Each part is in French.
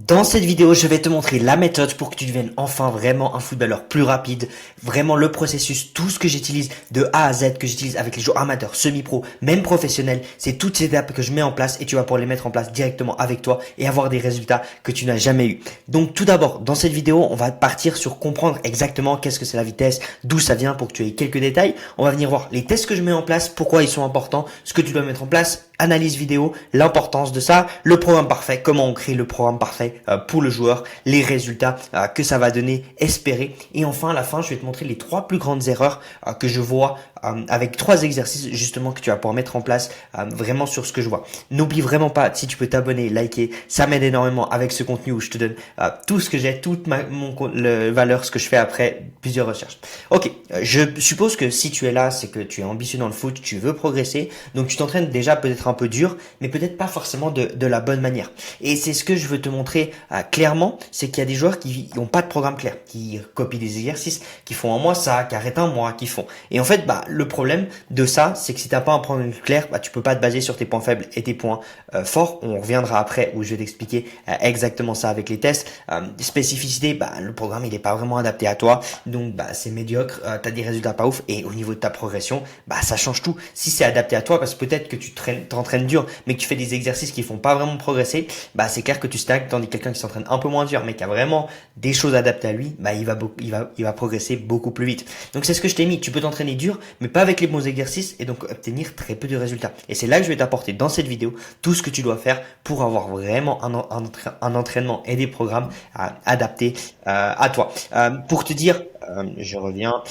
Dans cette vidéo, je vais te montrer la méthode pour que tu deviennes enfin vraiment un footballeur plus rapide, vraiment le processus, tout ce que j'utilise de A à Z, que j'utilise avec les joueurs amateurs, semi-pro, même professionnels, c'est toutes ces étapes que je mets en place et tu vas pouvoir les mettre en place directement avec toi et avoir des résultats que tu n'as jamais eu. Donc tout d'abord, dans cette vidéo, on va partir sur comprendre exactement qu'est-ce que c'est la vitesse, d'où ça vient pour que tu aies quelques détails. On va venir voir les tests que je mets en place, pourquoi ils sont importants, ce que tu dois mettre en place, analyse vidéo, l'importance de ça, le programme parfait, comment on crée le programme parfait pour le joueur, les résultats que ça va donner, espérer. Et enfin, à la fin, je vais te montrer les 3 plus grandes erreurs que je vois avec 3 exercices justement que tu vas pouvoir mettre en place vraiment sur ce que je vois. N'oublie vraiment pas, si tu peux t'abonner, liker, ça m'aide énormément avec ce contenu où je te donne tout ce que j'ai, toute le valeur, ce que je fais après plusieurs recherches. Ok, je suppose que si tu es là, c'est que tu es ambitieux dans le foot, tu veux progresser, donc tu t'entraînes déjà peut-être un peu dur, mais peut-être pas forcément de la bonne manière. Et c'est ce que je veux te montrer clairement, c'est qu'il y a des joueurs qui n'ont pas de programme clair, qui copient des exercices, qui font un mois ça, qui arrêtent un mois, qui font. Et en fait, le problème de ça, c'est que si t'as pas un programme clair, tu peux pas te baser sur tes points faibles et tes points forts. On reviendra après où je vais t'expliquer exactement ça avec les tests. Spécificité, le programme il est pas vraiment adapté à toi, donc c'est médiocre, t'as des résultats pas ouf et au niveau de ta progression, ça change tout. Si c'est adapté à toi, parce que peut-être que tu t'entraînes dur, mais que tu fais des exercices qui font pas vraiment progresser, c'est clair que tu stagnes, tandis que quelqu'un qui s'entraîne un peu moins dur, mais qui a vraiment des choses adaptées à lui, il va progresser beaucoup plus vite. Donc c'est ce que je t'ai mis. Tu peux t'entraîner dur, mais pas avec les bons exercices et donc obtenir très peu de résultats. Et c'est là que je vais t'apporter dans cette vidéo tout ce que tu dois faire pour avoir vraiment un entraînement et des programmes adaptés à toi. Pour te dire, je reviens.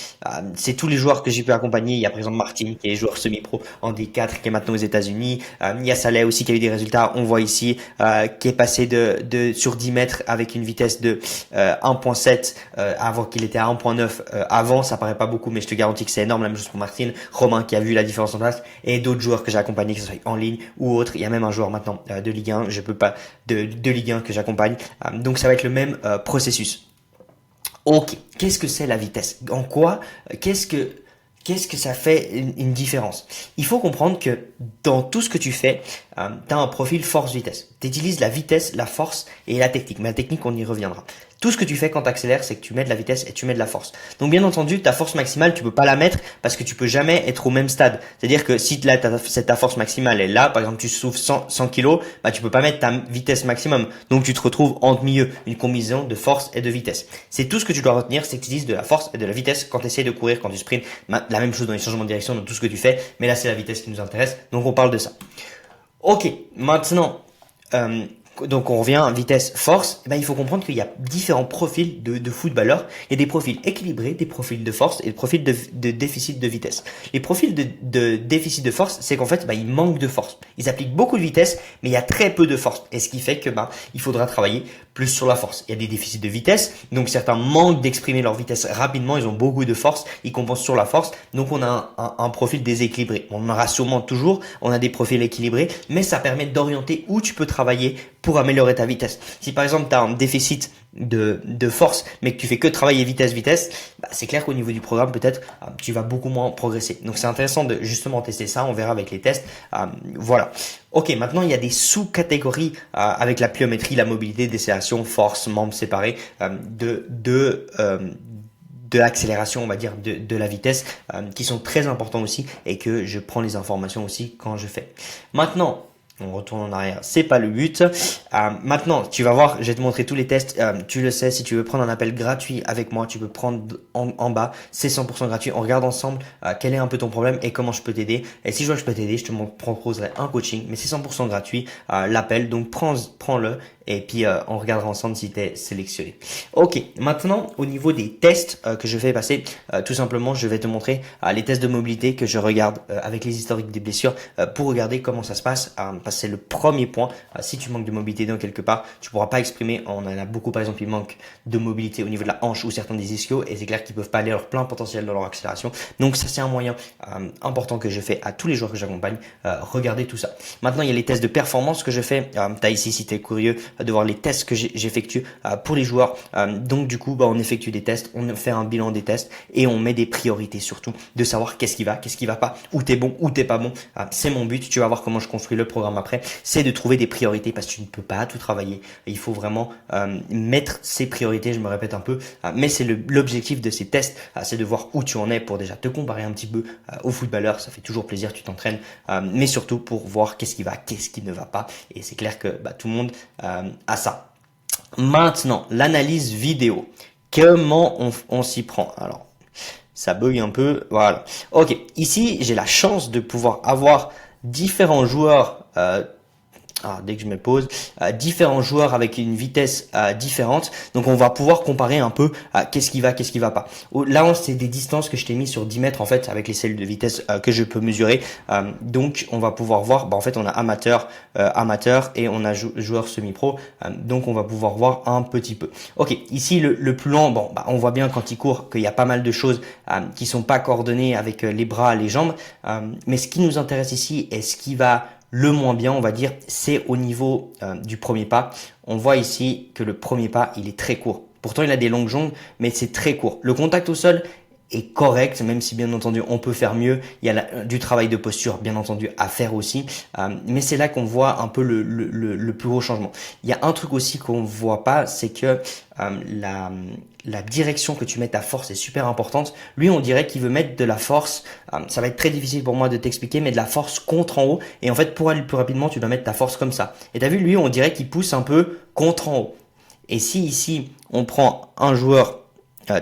C'est tous les joueurs que j'ai pu accompagner. Il y a par exemple Martin qui est joueur semi-pro en D4 qui est maintenant aux États-Unis. Il y a Saleh aussi qui a eu des résultats. On voit ici qui est passé sur 10 mètres avec une vitesse de 1.7 avant qu'il était à 1.9 avant. Ça paraît pas beaucoup, mais je te garantis que c'est énorme. La même chose pour Martin, Romain qui a vu la différence en place et d'autres joueurs que j'ai accompagnés, que ce soit en ligne ou autre. Il y a même un joueur maintenant de Ligue 1. Je peux pas de Ligue 1 que j'accompagne. Donc ça va être le même processus. Ok, qu'est-ce que c'est la vitesse? En quoi? Qu'est-ce que ça fait une différence? Il faut comprendre que dans tout ce que tu fais, tu as un profil force-vitesse. Tu utilises la vitesse, la force et la technique. Mais la technique, on y reviendra. Tout ce que tu fais quand tu accélères, c'est que tu mets de la vitesse et tu mets de la force. Donc bien entendu, ta force maximale, tu peux pas la mettre parce que tu peux jamais être au même stade. C'est-à-dire que si là, ta force maximale est là, par exemple, tu souffles 100 kg, tu peux pas mettre ta vitesse maximum. Donc tu te retrouves entre milieu, une combinaison de force et de vitesse. C'est tout ce que tu dois retenir, c'est que tu utilises de la force et de la vitesse quand tu essaies de courir, quand tu sprints. La même chose dans les changements de direction, dans tout ce que tu fais. Mais là, c'est la vitesse qui nous intéresse. Donc on parle de ça. Ok, maintenant, donc on revient à vitesse force. Il faut comprendre qu'il y a différents profils de footballeurs. Il y a des profils équilibrés, des profils de force et des profils de déficit de vitesse. Les profils de déficit de force, c'est qu'en fait ils manquent de force. Ils appliquent beaucoup de vitesse, mais il y a très peu de force. Et ce qui fait que il faudra travailler plus sur la force. Il y a des déficits de vitesse, donc certains manquent d'exprimer leur vitesse rapidement. Ils ont beaucoup de force, ils compensent sur la force. Donc on a un profil déséquilibré. On en aura sûrement toujours. On a des profils équilibrés, mais ça permet d'orienter où tu peux travailler pour améliorer ta vitesse. Si par exemple tu as un déficit de force mais que tu fais que travailler vitesse, c'est clair qu'au niveau du programme peut-être tu vas beaucoup moins progresser. Donc c'est intéressant de justement tester ça, on verra avec les tests. Voilà. Ok, maintenant il y a des sous-catégories avec la pliométrie, la mobilité, décélération, force, membres séparés de l'accélération, on va dire, de la vitesse, qui sont très importants aussi et que je prends les informations aussi quand je fais. Maintenant, on retourne en arrière, c'est pas le but. Maintenant, tu vas voir, je vais te montrer tous les tests. Tu le sais, si tu veux prendre un appel gratuit avec moi, tu peux prendre en bas, c'est 100% gratuit. On regarde ensemble quel est un peu ton problème et comment je peux t'aider. Et si je vois que je peux t'aider, je te proposerai un coaching, mais c'est 100% gratuit, l'appel. Donc prends-le et puis on regardera ensemble si tu es sélectionné. Ok, maintenant au niveau des tests que je fais passer, tout simplement, je vais te montrer les tests de mobilité que je regarde avec les historiques des blessures pour regarder comment ça se passe. Parce que c'est le premier point. Si tu manques de mobilité dans quelque part, tu pourras pas exprimer. On en a beaucoup, par exemple, ils manquent de mobilité au niveau de la hanche ou certains des ischios et c'est clair qu'ils peuvent pas aller à leur plein potentiel dans leur accélération. Donc ça, c'est un moyen important que je fais à tous les joueurs que j'accompagne. Regardez tout ça. Maintenant, il y a les tests de performance que je fais. Tu as ici, si tu es curieux, de voir les tests que j'effectue pour les joueurs. Donc du coup, on effectue des tests, on fait un bilan des tests et on met des priorités surtout, de savoir qu'est-ce qui va pas, où t'es bon, où t'es pas bon. C'est mon but. Tu vas voir comment je construis le programme après. C'est de trouver des priorités parce que tu ne peux pas tout travailler. Il faut vraiment mettre ses priorités. Je me répète un peu, mais c'est l'objectif de ces tests, c'est de voir où tu en es pour déjà te comparer un petit peu aux footballeurs. Ça fait toujours plaisir, tu t'entraînes, mais surtout pour voir qu'est-ce qui va, qu'est-ce qui ne va pas. Et c'est clair que tout le monde a ça. Maintenant, l'analyse vidéo. Comment on s'y prend? Alors, ça bug un peu. Voilà. Ok. Ici, j'ai la chance de pouvoir avoir différents joueurs. Dès que je me pose, différents joueurs avec une vitesse différente. Donc on va pouvoir comparer un peu qu'est-ce qui va pas. Là, c'est des distances que je t'ai mis sur 10 mètres en fait avec les celles de vitesse que je peux mesurer. Donc on va pouvoir voir, en fait on a amateur et on a joueur semi-pro. Donc on va pouvoir voir un petit peu. Ok, ici le plus lent, on voit bien quand il court qu'il y a pas mal de choses qui sont pas coordonnées avec les bras, les jambes. Mais ce qui nous intéresse ici est ce qui va le moins bien, on va dire, c'est au niveau du premier pas. On voit ici que le premier pas, il est très court. Pourtant, il a des longues jambes, mais c'est très court. Le contact au sol est correct, même si bien entendu on peut faire mieux. Il y a du travail de posture bien entendu à faire aussi, mais c'est là qu'on voit un peu le plus gros changement. Il y a un truc aussi qu'on voit pas, c'est que la direction que tu mets ta force est super importante. Lui, on dirait qu'il veut mettre de la force. Ça va être très difficile pour moi de t'expliquer, mais de la force contre en haut. Et en fait, pour aller plus rapidement, tu dois mettre ta force comme ça. Et t'as vu, lui, on dirait qu'il pousse un peu contre en haut. Et si ici, on prend un joueur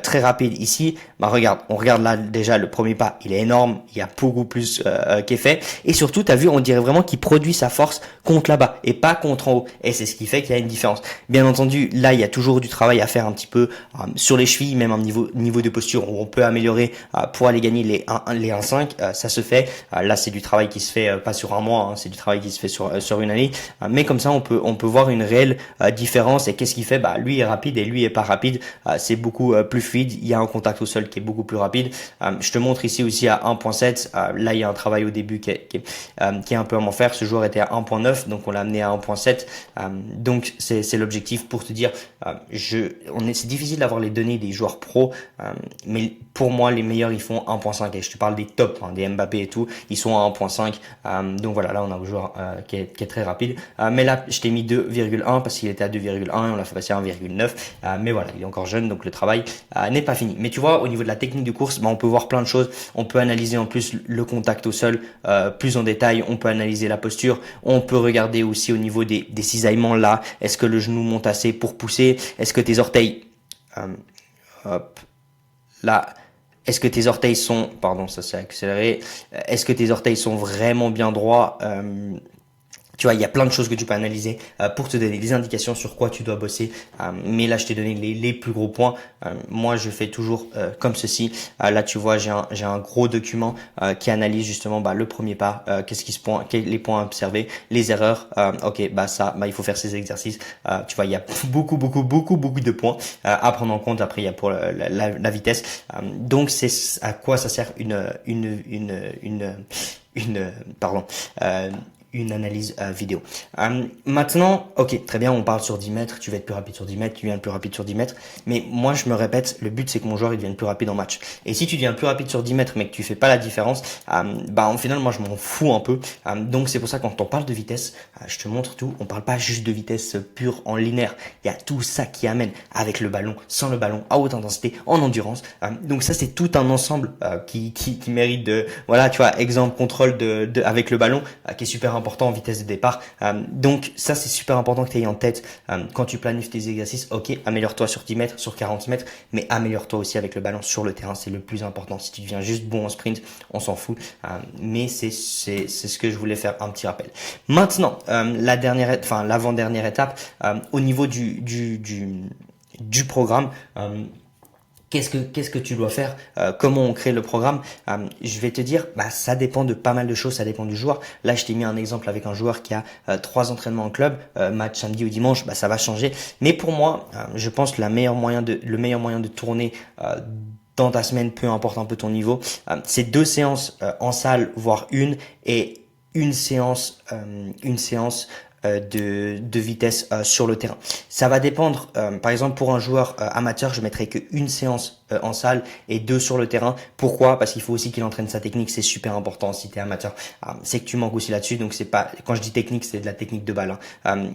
très rapide ici, regarde, on regarde là déjà le premier pas, il est énorme, il y a beaucoup plus qui est fait, et surtout t'as vu, on dirait vraiment qu'il produit sa force contre là-bas et pas contre en haut, et c'est ce qui fait qu'il y a une différence. Bien entendu, là il y a toujours du travail à faire un petit peu sur les chevilles, même un niveau de posture où on peut améliorer pour aller gagner les 1-5, ça se fait. Là c'est du travail qui se fait pas sur un mois, c'est du travail qui se fait sur une année, mais comme ça on peut voir une réelle différence. Et qu'est-ce qu'il fait? Lui est rapide et lui est pas rapide, c'est beaucoup plus fluide. Il y a un contact au sol qui est beaucoup plus rapide. Je te montre ici aussi à 1.7. Là, il y a un travail au début qui est un peu à m'en faire. Ce joueur était à 1.9, donc on l'a amené à 1.7. Donc c'est l'objectif pour te dire. C'est difficile d'avoir les données des joueurs pros, mais pour moi, les meilleurs ils font 1.5. Et je te parle des tops, des Mbappé et tout. Ils sont à 1.5. Donc voilà, là on a un joueur qui est très rapide. Mais là, je t'ai mis 2,1 parce qu'il était à 2,1 et on l'a fait passer à 1,9. Mais voilà, il est encore jeune, donc le travail n'est pas fini. Mais tu vois, au niveau de la technique de course, on peut voir plein de choses. On peut analyser en plus le contact au sol plus en détail. On peut analyser la posture. On peut regarder aussi au niveau des cisaillements là. Est-ce que le genou monte assez pour pousser? Est-ce que tes orteils... là... Est-ce que tes orteils sont... Pardon, ça s'est accéléré. Est-ce que tes orteils sont vraiment bien droits? Tu vois, il y a plein de choses que tu peux analyser pour te donner des indications sur quoi tu dois bosser. Mais là, je t'ai donné les plus gros points. Moi, je fais toujours comme ceci. Là, tu vois, j'ai un gros document qui analyse justement le premier pas, les points à observer, les erreurs. Il faut faire ces exercices. Tu vois, il y a beaucoup de points à prendre en compte. Après, il y a pour la vitesse. Donc, c'est à quoi ça sert une analyse vidéo. Maintenant, ok, très bien, on parle sur 10 mètres, tu vas être plus rapide sur 10 mètres, tu viens plus rapide sur 10 mètres, mais moi je me répète, le but c'est que mon joueur il devienne plus rapide en match. Et si tu deviens plus rapide sur 10 mètres mais que tu fais pas la différence, au final moi je m'en fous un peu. Donc c'est pour ça quand on parle de vitesse, je te montre tout, on parle pas juste de vitesse pure en linéaire, il y a tout ça qui amène avec le ballon, sans le ballon, à haute intensité, en endurance. Donc ça c'est tout un ensemble qui mérite de, voilà, tu vois, exemple contrôle avec le ballon qui est super important en vitesse de départ. Donc ça c'est super important que tu aies en tête quand tu planifies tes exercices. Ok, améliore-toi sur 10 mètres, sur 40 mètres, mais améliore-toi aussi avec le ballon sur le terrain, c'est le plus important. Si tu deviens juste bon en sprint, on s'en fout. Mais c'est ce que je voulais faire un petit rappel. Maintenant, l'avant-dernière étape, au niveau du programme. Qu'est-ce que tu dois faire? Comment on crée le programme? Je vais te dire, ça dépend de pas mal de choses, ça dépend du joueur. Là, je t'ai mis un exemple avec un joueur qui a 3 entraînements en club, match samedi ou dimanche, ça va changer. Mais pour moi, je pense que le meilleur moyen de tourner dans ta semaine, peu importe un peu ton niveau, c'est 2 séances en salle, voire une, et une séance de vitesse sur le terrain. Ça va dépendre. Par exemple, pour un joueur amateur, je mettrai qu'une séance en salle et 2 sur le terrain. Pourquoi? Parce qu'il faut aussi qu'il entraîne sa technique. C'est super important si tu es amateur. C'est que tu manques aussi là-dessus. Donc c'est pas, quand je dis technique, c'est de la technique de balle.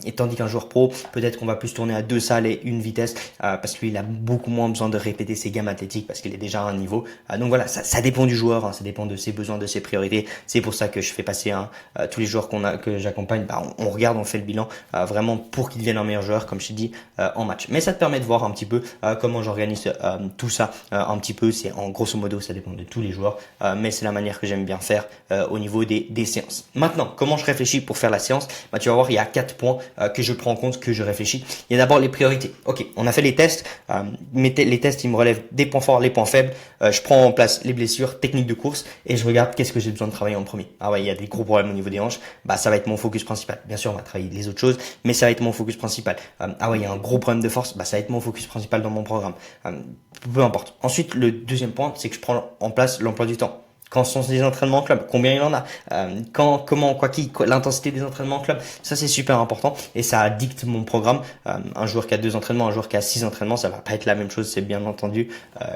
Et tandis qu'un joueur pro, peut-être qu'on va plus tourner à 2 salles et une vitesse parce que lui, il a beaucoup moins besoin de répéter ses gammes athlétiques parce qu'il est déjà à un niveau. Donc voilà, ça dépend du joueur. Ça dépend de ses besoins, de ses priorités. C'est pour ça que je fais passer tous les joueurs que j'accompagne. On regarde, on fait le bilan vraiment pour qu'ils deviennent un meilleur joueur, comme je t'ai dit, en match. Mais ça te permet de voir un petit peu comment j'organise tout ça. Un petit peu, c'est en grosso modo, ça dépend de tous les joueurs, mais c'est la manière que j'aime bien faire au niveau des séances. Maintenant, comment je réfléchis pour faire la séance? Tu vas voir, il y a 4 points que je prends en compte, que je réfléchis. Il y a d'abord les priorités. Ok, on a fait les tests. Les tests, ils me relèvent des points forts, les points faibles. Je prends en place les blessures, techniques de course, et je regarde qu'est-ce que j'ai besoin de travailler en premier. Ah ouais, il y a des gros problèmes au niveau des hanches. Ça va être mon focus principal. Bien sûr, on va travailler les autres choses, mais ça va être mon focus principal. Ah ouais, il y a un gros problème de force. Ça va être mon focus principal dans mon programme. Peu importe. Ensuite, le deuxième point, c'est que je prends en place l'emploi du temps. Quand sont les entraînements en club, combien il en a, l'intensité des entraînements en club, ça c'est super important et ça dicte mon programme. Un joueur qui a 2 entraînements, un joueur qui a 6 entraînements, ça va pas être la même chose, c'est bien entendu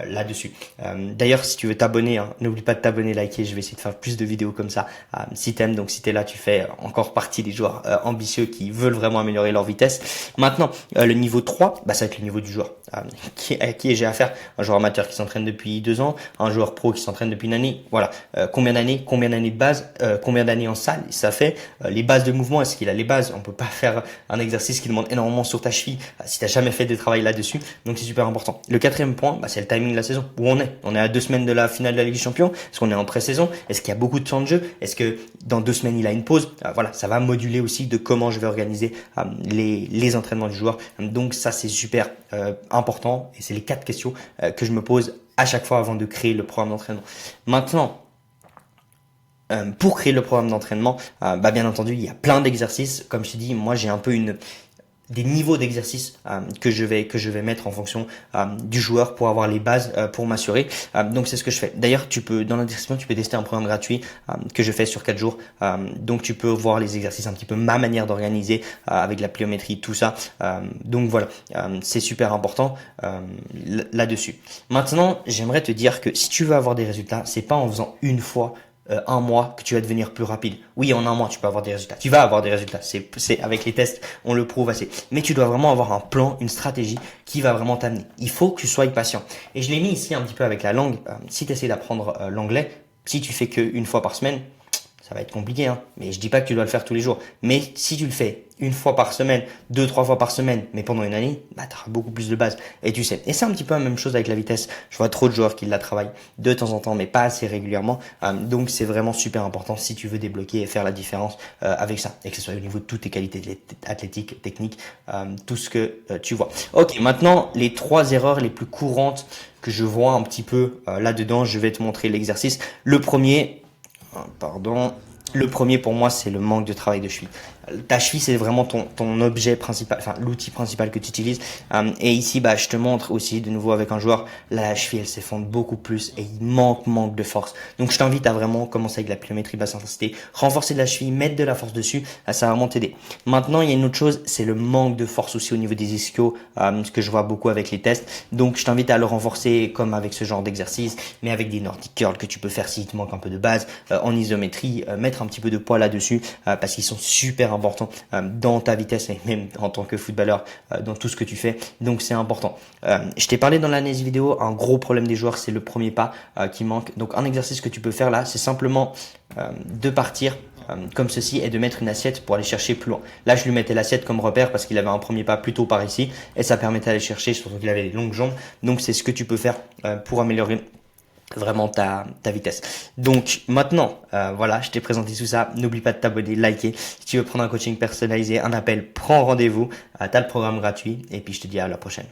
là-dessus. D'ailleurs, si tu veux t'abonner, n'oublie pas de t'abonner, liker, je vais essayer de faire plus de vidéos comme ça. Si t'aimes, donc si t'es là, tu fais encore partie des joueurs ambitieux qui veulent vraiment améliorer leur vitesse. Maintenant, le niveau 3, ça va être le niveau du joueur. Qui j'ai affaire, un joueur amateur qui s'entraîne depuis 2 ans, un joueur pro qui s'entraîne depuis une année. Voilà, combien d'années de base, combien d'années en salle ça fait, les bases de mouvement, est-ce qu'il a les bases? On peut pas faire un exercice qui demande énormément sur ta cheville si tu n'as jamais fait de travail là-dessus, donc c'est super important. Le 4e point, c'est le timing de la saison. Où on est à 2 semaines de la finale de la Ligue des Champions, est-ce qu'on est en pré-saison, est-ce qu'il y a beaucoup de temps de jeu, est-ce que dans 2 semaines il a une pause? Voilà, ça va moduler aussi de comment je vais organiser les entraînements du joueur, donc ça c'est super important et c'est les 4 questions que je me pose à chaque fois avant de créer le programme d'entraînement. Maintenant, pour créer le programme d'entraînement, bien entendu, il y a plein d'exercices. Comme je t'ai dit, moi j'ai un peu des niveaux d'exercice que je vais mettre en fonction du joueur pour avoir les bases pour m'assurer. Donc c'est ce que je fais. D'ailleurs, dans la description, tu peux tester un programme gratuit que je fais sur 4 jours. Donc tu peux voir les exercices, un petit peu ma manière d'organiser avec la pliométrie, tout ça. Donc voilà, c'est super important là-dessus. Maintenant, j'aimerais te dire que si tu veux avoir des résultats, c'est pas en faisant une fois un mois que tu vas devenir plus rapide. Oui, en un mois, tu peux avoir des résultats. Tu vas avoir des résultats. C'est avec les tests, on le prouve assez. Mais tu dois vraiment avoir un plan, une stratégie qui va vraiment t'amener. Il faut que tu sois patient. Et je l'ai mis ici un petit peu avec la langue. Si tu essaies d'apprendre l'anglais, si tu fais qu'une fois par semaine, ça va être compliqué, mais je dis pas que tu dois le faire tous les jours. Mais si tu le fais une fois par semaine, 2-3 fois par semaine, mais pendant une année, tu auras beaucoup plus de base. Et tu sais. Et c'est un petit peu la même chose avec la vitesse. Je vois trop de joueurs qui la travaillent de temps en temps, mais pas assez régulièrement. Donc c'est vraiment super important si tu veux débloquer et faire la différence avec ça. Et que ce soit au niveau de toutes tes qualités athlétiques, techniques, tout ce que tu vois. Ok, maintenant, les 3 erreurs les plus courantes que je vois un petit peu là-dedans, je vais te montrer l'exercice. Le premier pour moi, c'est le manque de travail de cheville. Ta cheville, c'est vraiment ton objet principal, enfin l'outil principal que tu utilises. Et ici, je te montre aussi de nouveau avec un joueur, là, la cheville, elle s'effondre beaucoup plus et il manque de force. Donc je t'invite à vraiment commencer avec la pliométrie basse intensité, renforcer de la cheville, mettre de la force dessus, ça va vraiment t'aider. Maintenant, il y a une autre chose, c'est le manque de force aussi au niveau des ischios, ce que je vois beaucoup avec les tests. Donc je t'invite à le renforcer comme avec ce genre d'exercice, mais avec des Nordic curls que tu peux faire si il te manque un peu de base, en isométrie, mettre un petit peu de poids là-dessus parce qu'ils sont super importants dans ta vitesse et même en tant que footballeur dans tout ce que tu fais. Donc c'est important. Je t'ai parlé dans l'analyse vidéo, un gros problème des joueurs, c'est le premier pas qui manque. Donc un exercice que tu peux faire là, c'est simplement de partir comme ceci et de mettre une assiette pour aller chercher plus loin. Là, je lui mettais l'assiette comme repère parce qu'il avait un premier pas plutôt par ici et ça permettait d'aller chercher, surtout qu'il avait des longues jambes. Donc c'est ce que tu peux faire pour améliorer vraiment ta vitesse. Donc maintenant, voilà, je t'ai présenté tout ça. N'oublie pas de t'abonner, liker. Si tu veux prendre un coaching personnalisé, un appel, prends rendez-vous. T'as le programme gratuit et puis je te dis à la prochaine.